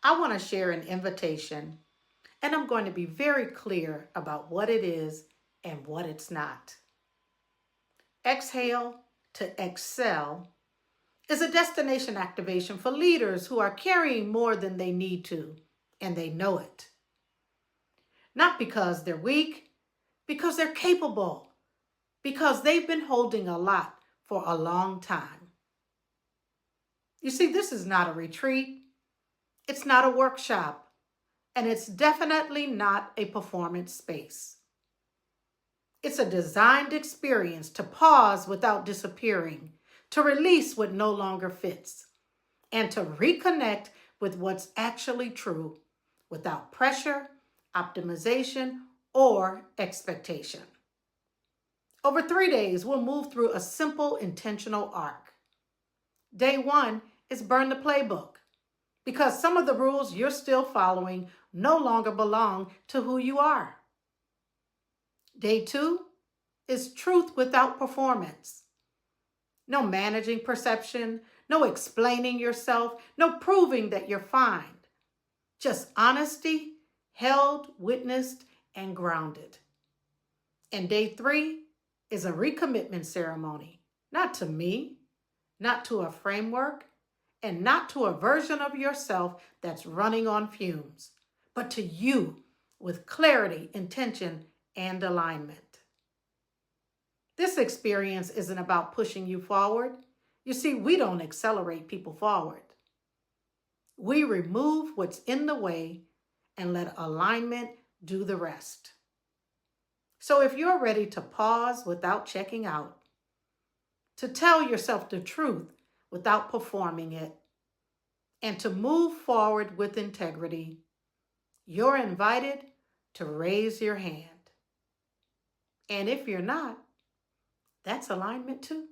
I want to share an invitation, and I'm going to be very clear about what it is and what it's not. Xhale to Xcel is a destination activation for leaders who are carrying more than they need to, and they know it. Not because they're weak, because they're capable, because they've been holding a lot for a long time. You see, this is not a retreat, it's not a workshop, and it's definitely not a performance space. It's a designed experience to pause without disappearing, to release what no longer fits, and to reconnect with what's actually true without pressure, optimization, or expectation. Over 3 days, we'll move through a simple, intentional arc. Day 1 is Burn-the-Playbook, because some of the rules you're still following no longer belong to who you are. Day 2 is Truth without performance. No managing perception, no explaining yourself, no proving that you're fine. Just honesty, held, witnessed, and grounded. And day 3 is a recommitment ceremony, not to me, not to a framework, and not to a version of yourself that's running on fumes, but to you with clarity, intention, and alignment. This experience isn't about pushing you forward. You see, we don't accelerate people forward. We remove what's in the way and let alignment do the rest. So if you're ready to pause without checking out, to tell yourself the truth without performing it, and to move forward with integrity, you're invited to raise your hand. And if you're not, that's alignment too.